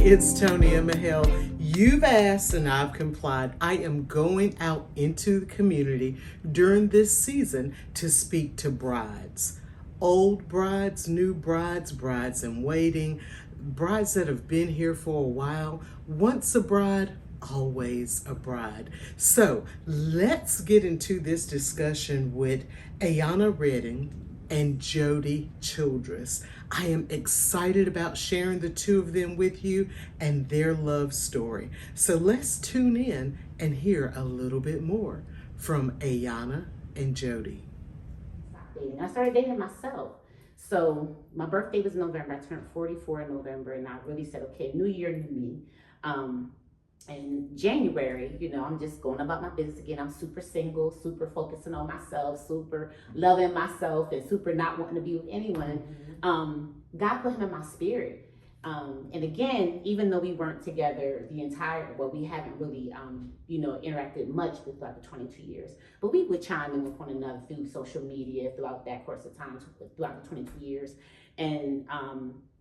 it's Toni Emehel. You've asked and I've complied. I am going out into the community during this season to speak to brides. Old brides, new brides, brides in waiting, brides that have been here for a while. Once a bride, always a bride. So let's get into this discussion with Ayanna Redden and Jody Childress. I am excited about sharing the two of them with you and their love story. So let's tune in and hear a little bit more from Ayanna and Jody. I started dating myself. So my birthday was November. I turned 44 in November, and I really said, okay, new year, new me. In January, I'm just going about my business again. I'm super single, super focusing on myself, super loving myself, and super not wanting to be with anyone. God put him in my spirit. And again, even though we weren't together we haven't really, interacted much throughout the 22 years, but we would chime in with one another through social media throughout that course of time, throughout the 22 years. And,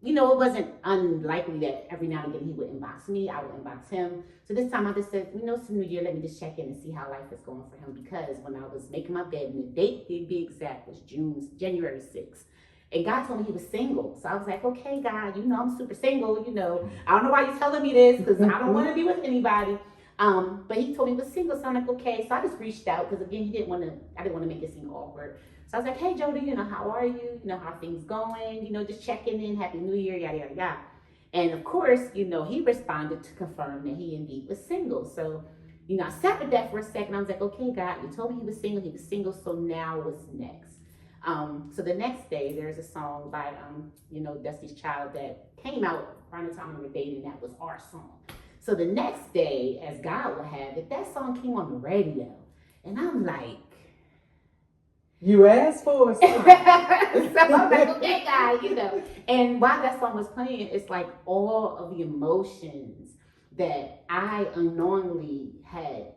it wasn't unlikely that every now and again he would inbox me, I would inbox him. So this time I just said, it's the new year, let me just check in and see how life is going for him. Because when I was making my bed, and the date to be exact was January 6th. And God told me he was single. So I was like, okay, God, I'm super single, I don't know why you're telling me this, because I don't want to be with anybody. But he told me he was single, so I'm like, okay. So I just reached out, because again, I didn't want to make it seem awkward. So I was like, hey, Jody, how are you? How are things going? Just checking in, Happy New Year, yada, yada, yada. And of course, he responded to confirm that he indeed was single. So, I sat with that for a second. I was like, okay, God, you told me he was single, so now what's next? So the next day, there's a song by, Destiny's Child that came out around the time we were dating. That was our song. So the next day, as God would have it, that song came on the radio. And I'm like, you asked for a song. So I'm like, okay, God, And while that song was playing, it's like all of the emotions that I unknowingly had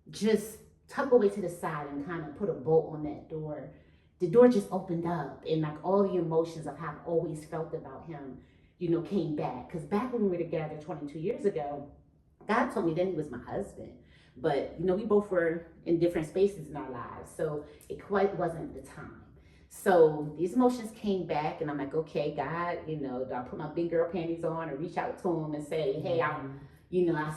just tucked away to the side and kind of put a bolt on that door. The door just opened up, and like all the emotions of how I've always felt about him, came back. Because back when we were together 22 years ago, God told me then he was my husband. But, we both were in different spaces in our lives. So it quite wasn't the time. So these emotions came back, and I'm like, okay, God, do I put my big girl panties on and reach out to him and say, hey, I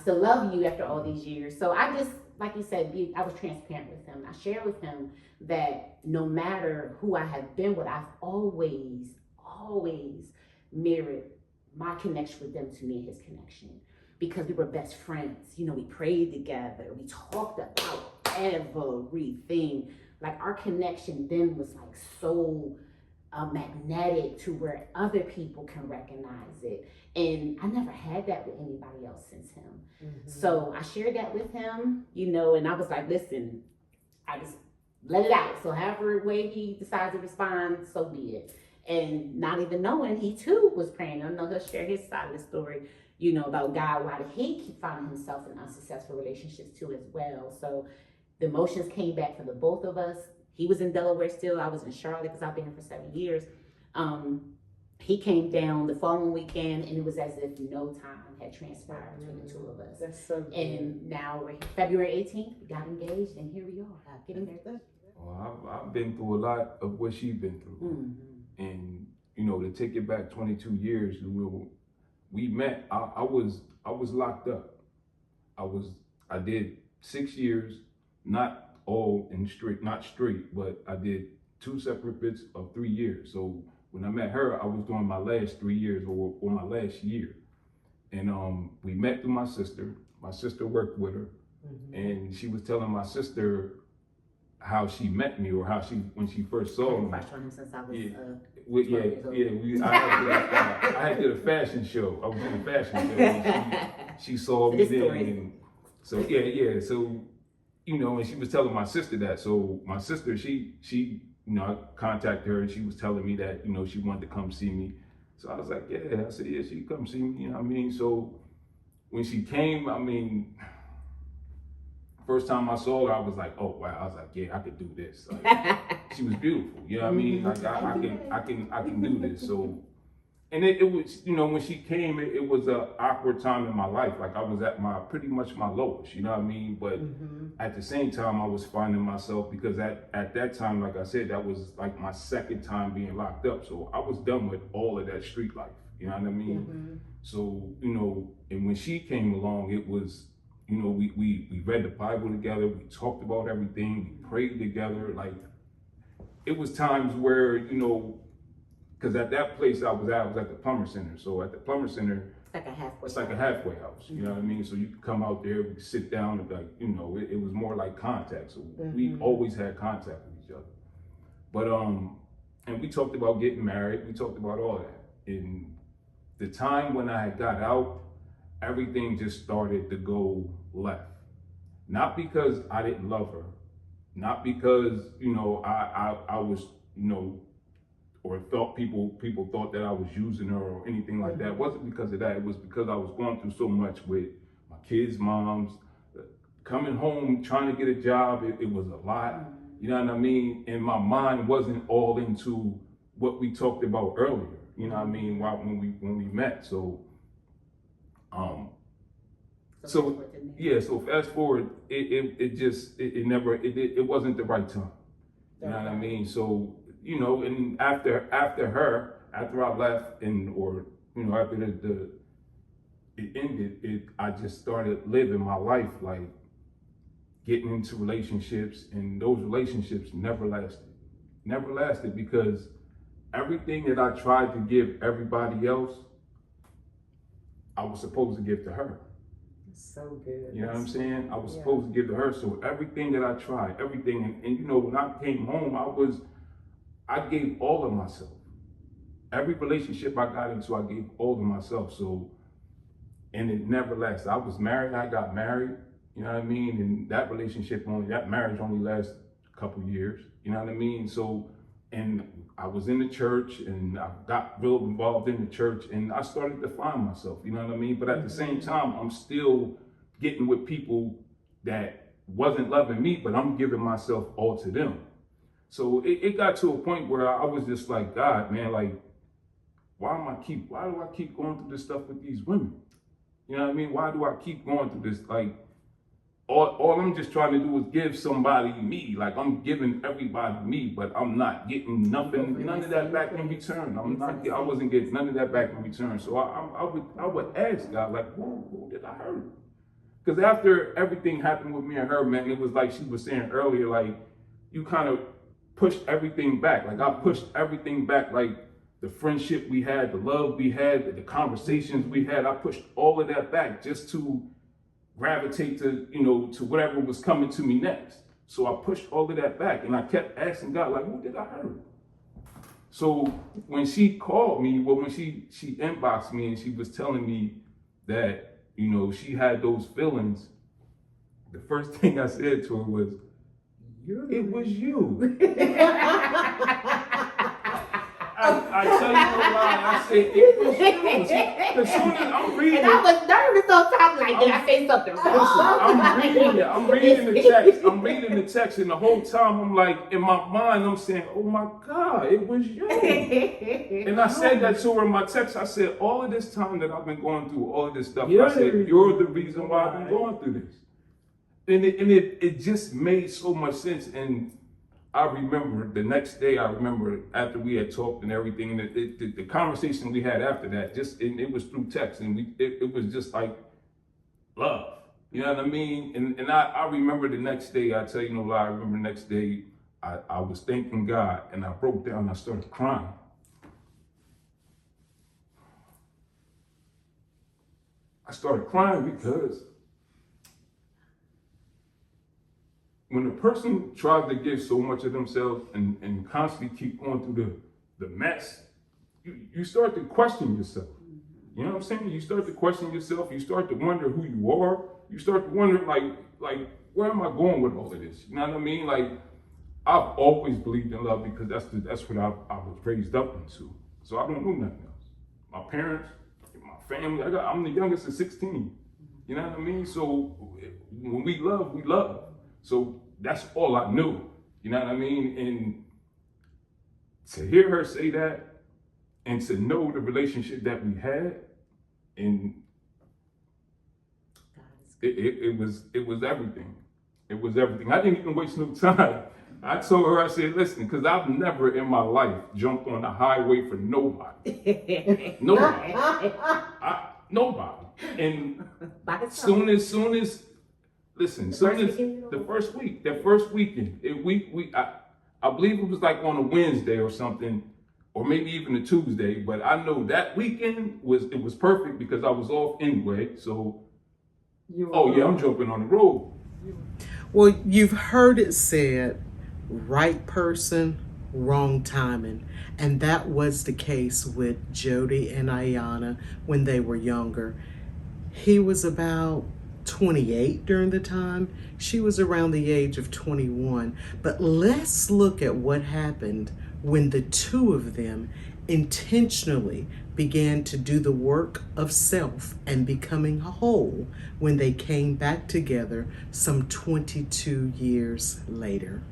still love you after all these years. So I just, like you said, I was transparent with him. I shared with him that no matter who I have been with, I've always mirrored my connection with them to me and his connection. Because we were best friends. We prayed together. We talked about everything. Like our connection then was like so magnetic to where other people can recognize it. And I never had that with anybody else since him. So I shared that with him, and I was like, listen, I just let it out. So however way he decides to respond, so be it. And not even knowing, he too was praying. I know he'll share his side of the story, about God, why did he keep finding himself in unsuccessful relationships too as well. So the emotions came back for the both of us. He was in Delaware still. I was in Charlotte because I've been here for 7 years. He came down the following weekend, and it was as if no time had transpired between the two of us. That's so good. And now we're February 18th, we got engaged, and here we are, getting married. Well, I've been through a lot of what she's been through. And, to take it back 22 years, we met, I was locked up. I did 6 years, not all not straight, but I did 2 separate bits of 3 years. So when I met her, I was doing my last 3 years or my last year. And we met through my sister. My sister worked with her, and she was telling my sister how she met me, or when she first saw me. I've known him since I was I had did a fashion show. I was in a fashion show. And she saw me then, and so So and she was telling my sister that. So my sister, she I contacted her, and she was telling me that she wanted to come see me. So I was like, yeah. I said, yeah, she come see me. So when she came, first time I saw her, I was like, oh wow. I was like, yeah, I could do this. Like, she was beautiful. Like I can do this. So And it was, you know, when she came, it was an awkward time in my life. Like I was at pretty much my lowest, you know what I mean? But at the same time, I was finding myself, because at that time, like I said, that was like my second time being locked up. So I was done with all of that street life, you know what I mean? So, you know, and when she came along, it was, you know, we read the Bible together, we talked about everything, we prayed together. Like, it was times where, you know, because at that place I was at the Plumber Center. So at the Plumber Center, it's like a halfway house. You know what I mean? So you could come out there, we could sit down, and like, you know, it was more like contact. So we always had contact with each other. But and we talked about getting married. We talked about all that. And the time when I got out, everything just started to go left. Not because I didn't love her, not because, you know, I was, you know, or thought people thought that I was using her or anything like that. It wasn't because of that. It was because I was going through so much with my kids' moms, coming home, trying to get a job. It was a lot, you know what I mean? And my mind wasn't all into what we talked about earlier, you know what I mean, when we met. So fast forward, it wasn't the right time. You know what I mean? So, you know, and after I left, or, you know, after it ended, I just started living my life, like getting into relationships, and those relationships never lasted because everything that I tried to give everybody else, I was supposed to give to her. So good. You know what I'm saying? I was supposed to give to her. So everything that I tried, everything, and you know, when I came home, I gave all of myself. Every relationship I got into, I gave all of myself. So, and it never lasted. I was married, I got married, you know what I mean? And that marriage only lasted a couple years, you know what I mean? So, and I was in the church, and I got real involved in the church, and I started to find myself, you know what I mean? But at the same time, I'm still getting with people that wasn't loving me, but I'm giving myself all to them. So it got to a point where I was just like, God, man, like, why do I keep going through this stuff with these women? You know what I mean? Why do I keep going through this? Like, all I'm just trying to do is give somebody me. Like, I'm giving everybody me, but I'm not getting none of that back in return. I wasn't getting none of that back in return. So I would ask God, like, who did I hurt? Because after everything happened with me and her, man, it was like she was saying earlier, like, you kind of pushed everything back. Like, I pushed everything back, like the friendship we had, the love we had, the conversations we had. I pushed all of that back just to gravitate to, you know, to whatever was coming to me next. So I pushed all of that back, and I kept asking God, like, who did I hurt? So when she called me, when she inboxed me and she was telling me that, you know, she had those feelings, the first thing I said to her was, it was you. I tell you no lie, I said, it was you. As soon as I'm reading and I was nervous on top, like, did I say something wrong? I'm reading the text, and the whole time I'm like, in my mind, I'm saying, oh my God, it was you. And I said that to her in my text. I said, all of this time that I've been going through all of this stuff, I said, you're the reason why I've been going through this. And it just made so much sense. And I remember the next day, after we had talked and everything, and the conversation we had after that, it was through text, and it was just like love. You know what I mean? And I remember the next day, I tell you no lie, I remember the next day, I was thanking God, and I broke down and I started crying. I started crying because when a person tries to give so much of themselves and constantly keep going through the mess, you start to question yourself. You know what I'm saying? You start to question yourself. You start to wonder who you are. You start to wonder, like, where am I going with all of this? You know what I mean? Like, I've always believed in love because that's what I was raised up into. So I don't know nothing else. My parents, my family, I'm the youngest of 16. You know what I mean? So when we love, we love. So that's all I knew, you know what I mean? And to hear her say that, and to know the relationship that we had, and it was everything. It was everything. I didn't even waste no time. I told her, I said, listen, because I've never in my life jumped on the highway for nobody. Nobody. Nobody. And soon as the first weekend, I believe it was like on a Wednesday or something, or maybe even a Tuesday, but I know that weekend was perfect because I was off anyway. So, I'm jumping on the road. Well, you've heard it said, right person, wrong timing. And that was the case with Jody and Ayanna when they were younger. He was about 28 during the time. She was around the age of 21. But let's look at what happened when the two of them intentionally began to do the work of self and becoming whole when they came back together some 22 years later.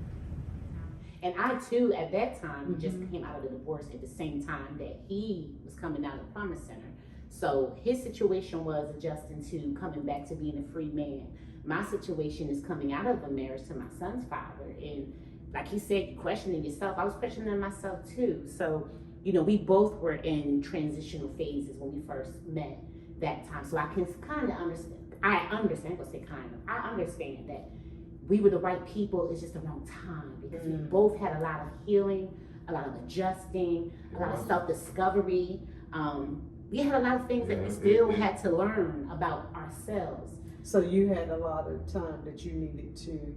And I too, at that time, just came out of the divorce at the same time that he was coming out of the Promise Center. So his situation was adjusting to coming back to being a free man. My situation is coming out of a marriage to my son's father. And like he said, questioning yourself. I was questioning myself too. So, we both were in transitional phases when we first met that time. So I can kind of understand. I understand that we were the right people. It's just the wrong time because we both had a lot of healing, a lot of adjusting, a lot of self-discovery. We had a lot of things that we still had to learn about ourselves. So you had a lot of time that you needed to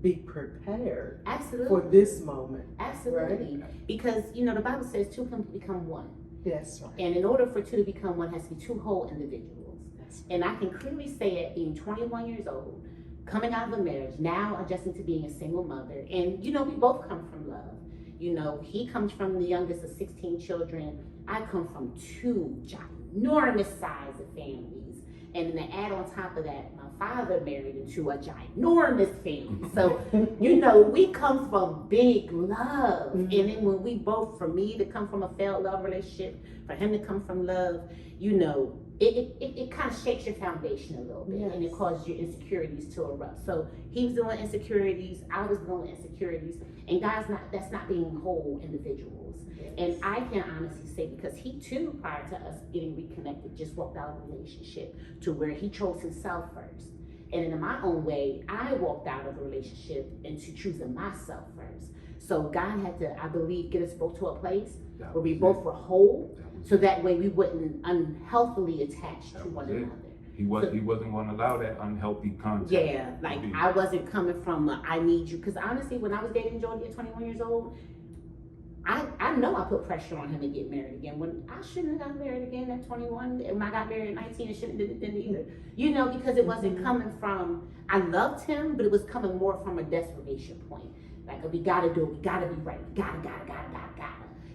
be prepared. Absolutely. For this moment. Absolutely. Right? Because, the Bible says two can become one. That's right. And in order for two to become one, has to be two whole individuals. That's right. And I can clearly say at being 21 years old, coming out of a marriage, now adjusting to being a single mother. And, we both come from love. He comes from the youngest of 16 children. I come from two ginormous size of families. And then to add on top of that, my father married into a ginormous family. So, we come from big love. And then when we both, for me to come from a failed love relationship, for him to come from love, it kind of shakes your foundation a little bit. Yes. And it causes your insecurities to erupt. So he was dealing with insecurities, I was dealing with insecurities, and that's not being whole individuals. Yes. And I can honestly say, because he too, prior to us getting reconnected, just walked out of a relationship to where he chose himself first. And in my own way, I walked out of a relationship into choosing myself first. So God had to, I believe, get us both to a place where we both were whole, so that way we wouldn't unhealthily attach to one another. He wasn't going to allow that unhealthy contact. Yeah, like I wasn't coming from I need you. Because honestly, when I was dating Jody at 21 years old, I know I put pressure on him to get married again. When I shouldn't have got married again at 21. When I got married at 19, I shouldn't have did it either. Because it wasn't coming from, I loved him, but it was coming more from a desperation point. Like, we gotta do it, we gotta be right, we gotta.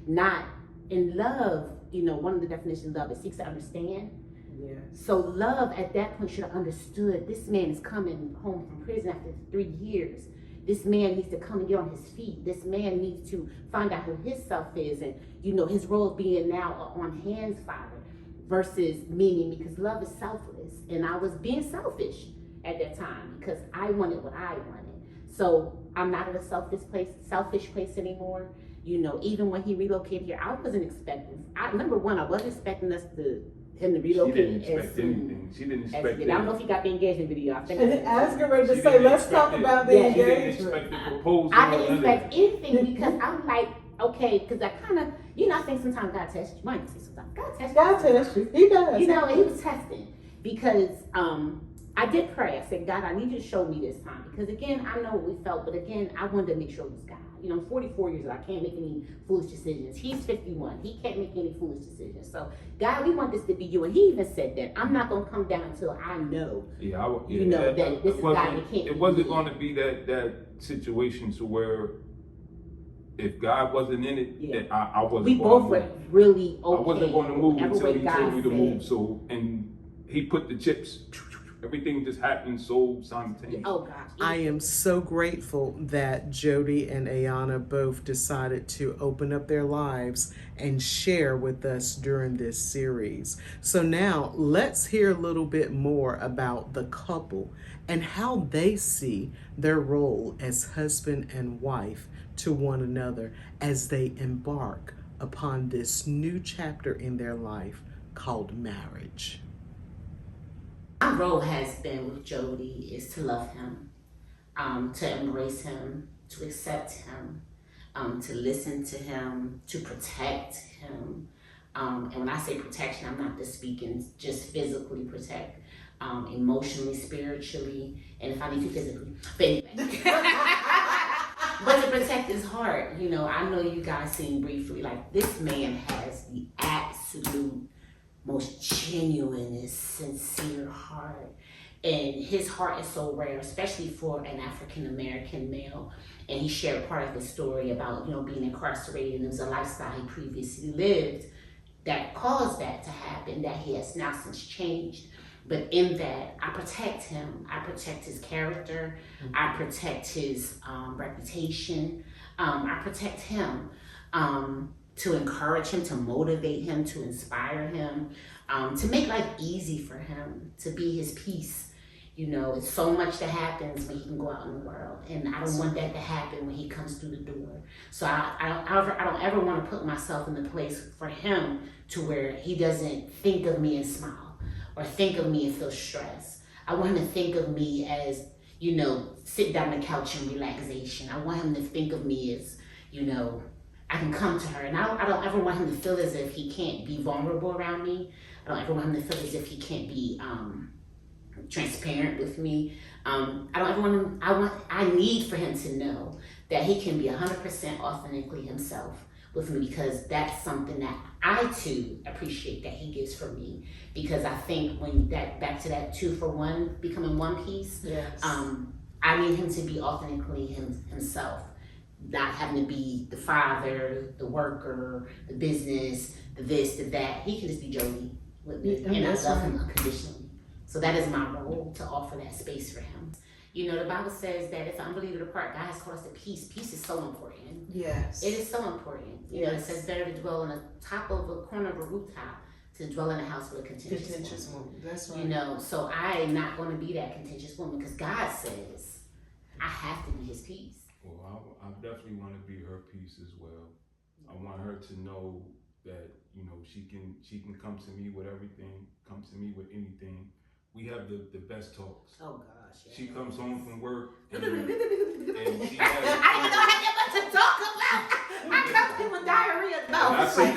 Not in love, one of the definitions of love is seeks to understand. Yeah. So love at that point should have understood this man is coming home from prison after 3 years. This man needs to come and get on his feet. This man needs to find out who his self is, and his role being now on hands father versus meaning, because love is selfless. And I was being selfish at that time because I wanted what I wanted. So I'm not in a selfish place anymore. Even when he relocated here, I wasn't expecting. Number one, I wasn't expecting him to relocate. She didn't expect anything. She didn't expect anything. I don't know if he got the engagement video. I think I was getting ready to say, let's talk about the engagement. She didn't expect the proposal. I didn't expect anything because I'm like, okay, because I kind of, I think sometimes God tests you. Might say sometimes God tests you. He does. He was testing because I did pray. I said, God, I need you to show me this time. Because again, I know what we felt, but again, I wanted to make sure it was God. I'm 44 years old. I can't make any foolish decisions. He's 51. He can't make any foolish decisions. So, God, we want this to be you. And he even said that I'm not going to come down until I know, that this is God. It wasn't going to be that situation to where if God wasn't in it, that I wasn't. We both were really okay. I wasn't going to move until he told me to move. So, and he put the chips everything just happened so simultaneously. Oh gosh. I am so grateful that Jody and Ayanna both decided to open up their lives and share with us during this series. So now let's hear a little bit more about the couple and how they see their role as husband and wife to one another as they embark upon this new chapter in their life called marriage. My role has been with Jody is to love him, to embrace him, to accept him, to listen to him, to protect him. And when I say protection, I'm not just speaking just physically protect, emotionally, spiritually, and if I need to physically, but anyway. But to protect his heart, you know, I know you guys seen briefly, like this man has the absolute most genuine, sincere heart. And his heart is so rare, especially for an African-American male. And he shared part of his story about, you know, being incarcerated, and it was a lifestyle he previously lived that caused that to happen, that he has now since changed. But in that, I protect him. I protect his character. I protect his reputation. I protect him to encourage him, to motivate him, to inspire him, to make life easy for him, to be his peace. You know, it's so much that happens when he can go out in the world, and I don't want that to happen when he comes through the door. So I don't ever want to put myself in the place for him to where he doesn't think of me and smile, or think of me and feel stressed. I want him to think of me as, you know, sit down on the couch and relaxation. I want him to think of me as, you know, I can come to her. And I don't ever want him to feel as if he can't be vulnerable around me. I don't ever want him to feel as if he can't be transparent with me. I don't ever want him, I need for him to know that he can be 100% authentically himself with me, because that's something that I too appreciate that he gives for me. Because I think when that, back to that 2 for 1, becoming one piece, Yes. I need him to be authentically himself. Not having to be the father, the worker, the business, the this, the that. He can just be Jody with me, and I love him unconditionally. So that is my role, to offer that space for him. You know, the Bible says that if the unbeliever depart, God has called us to peace. Peace is so important. Yes. It is so important. You know, it says better to dwell on the top of a corner of a rooftop to dwell in a house with a contentious woman. That's right. You know, so I am not going to be that contentious woman, because God says I have to be his peace. Well, I definitely want to be her peace as well. I want her to know that, you know, she can come to me with everything, come to me with anything. We have the best talks. Oh gosh. Yeah. She comes home from work and I she didn't know I had that much to talk about. I come in with diarrhea. No, I sit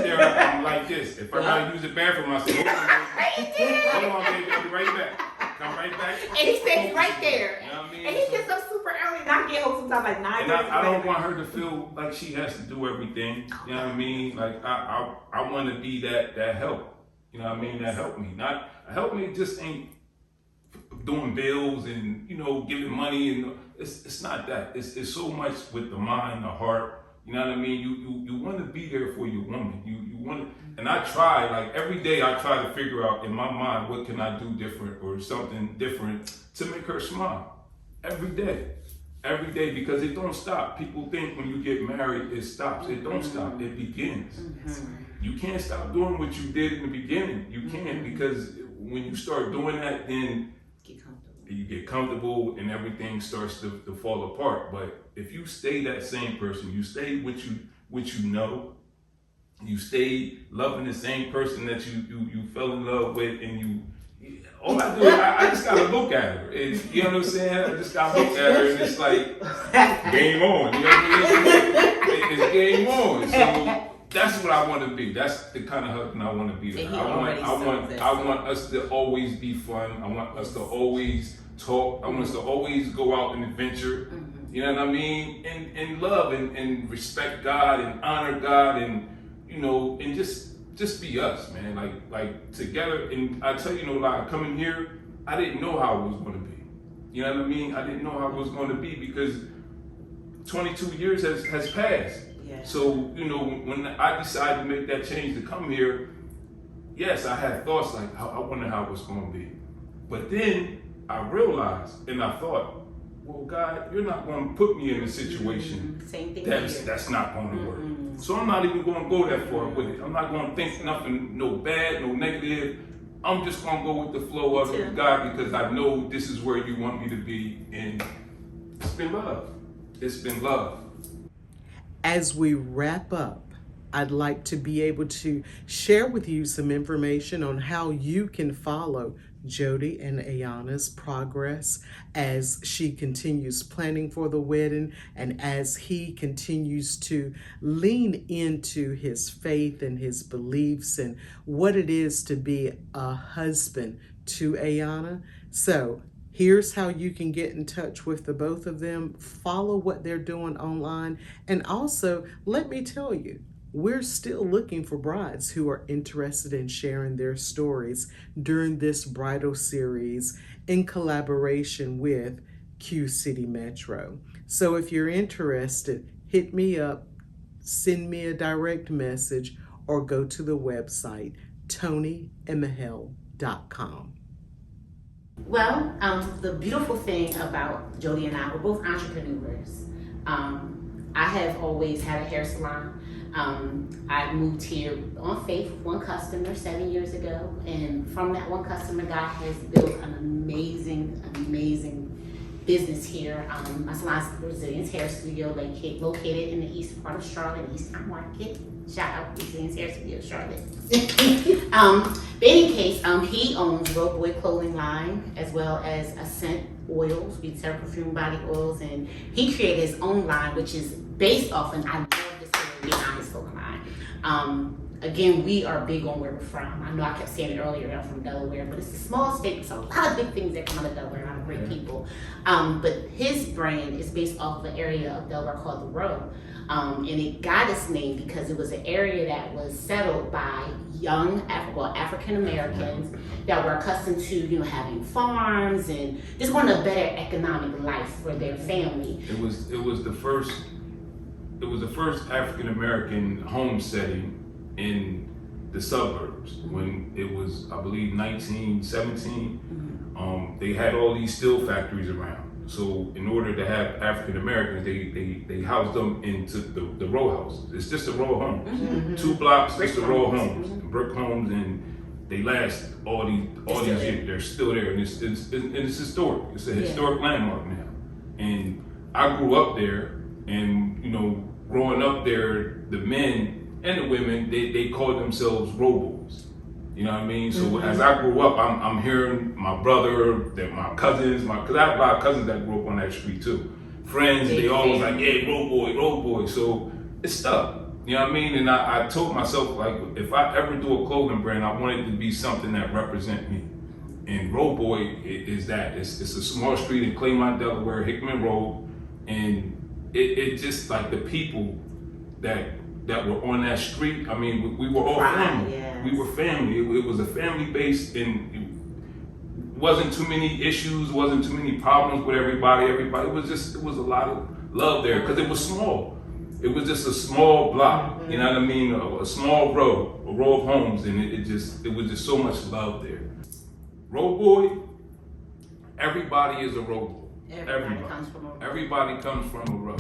there, I'm like this. If I gotta use the bathroom, I say, hold on, baby, I'll be right back. Come right back. And he stays right there. You know what I mean? And he gets up super early, and I get home sometimes like 9:30. And I don't want her to feel like she has to do everything. You know what I mean? Like I want to be that help. You know what I mean? That help me. Not help me just ain't doing bills and, you know, giving money, and it's not that. It's so much with the mind, the heart. You know what I mean? You want to be there for your woman. You want to, and I try, like every day I try to figure out in my mind, what can I do different or something different to make her smile. Every day, because it don't stop. People think when you get married, it stops. It don't stop. It begins. You can't stop doing what you did in the beginning. You can't, because when you start doing that, then you get comfortable and everything starts to fall apart. But if you stay that same person, you stay what you know, you stay loving the same person that you fell in love with, and all I do, I just gotta look at her. You know what I'm saying? I just gotta look at her, and it's like game on. You know what I mean? It's game on. So that's what I want to be. That's the kind of husband I want to be. I want us to always be fun. I want us to always talk. I want us to always go out and adventure. You know what I mean? And love and respect God and honor God, and you know, and just be us, man. Like together. And I tell you, no lie, coming here, I didn't know how it was going to be. You know what I mean? I didn't know how it was going to be, because 22 years has passed. Yeah. So, you know, when I decided to make that change to come here, yes, I had thoughts like, I wonder how it was going to be. But then I realized and I thought, well, God, you're not going to put me in a situation Same thing that's not going to work. So I'm not even going to go that far with it. I'm not going to think nothing, no bad, no negative. I'm just going to go with the flow of it, God, because I know this is where you want me to be. And it's been love. It's been love. As we wrap up, I'd like to be able to share with you some information on how you can follow Jody and Ayanna's progress as she continues planning for the wedding and as he continues to lean into his faith and his beliefs and what it is to be a husband to Ayanna. So here's how you can get in touch with the both of them. Follow what they're doing online. And also, let me tell you, we're still looking for brides who are interested in sharing their stories during this bridal series in collaboration with Q City Metro. So if you're interested, hit me up, send me a direct message, or go to the website, ToniEmehel.com. Well, the beautiful thing about Jody and I, we're both entrepreneurs. I have always had a hair salon. I moved here on faith with one customer 7 years ago, and from that one customer, God has built an amazing business here. My salon is Brazilian's Hair Studio, located in the eastern part of Charlotte, Eastern Market. Shout out Brazilian's Hair Studio, Charlotte. But in any case, he owns Road Boy clothing line as well as Ascent oils. We sell perfume body oils, and he created his own line, which is based off, and I love this behind his clothing line. Again, we are big on where we're from. I know I kept saying it earlier, I'm from Delaware, but it's a small state, so a lot of big things that come out of Delaware, a lot of great people. But his brand is based off of an area of Delaware called the Row. And it got its name because it was an area that was settled by young African Americans that were accustomed to, having farms and just wanted a better economic life for their family. It was the first African American home setting in the suburbs when it was, I believe, 1917. They had all these steel factories around. So in order to have African Americans, they housed them into the row houses. It's just a row of homes, 2 blocks, just a row of homes, brick homes, and they last all these years. They're still there, and it's historic. It's a historic landmark now. And I grew up there, and growing up there, the men and the women, they called themselves row boys. You know what I mean? So as I grew up, I'm hearing my brother, my cousins, because I have a lot of cousins that grew up on that street too. Friends, they always like, yeah, row boy. So it's stuck. You know what I mean? And I told myself, like, if I ever do a clothing brand, I want it to be something that represents me. And Road Boy is that. It's a small street in Claymont, Delaware, Hickman Road, and it just like the people that were on that street. I mean, we were all family. Yes. We were family. It was a family based, and it wasn't too many issues, wasn't too many problems with everybody. It was a lot of love there because it was small. It was just a small block. You know what I mean? A small row of homes, and it was just so much love there. Road Boy, everybody is a road boy. Everybody comes from a row.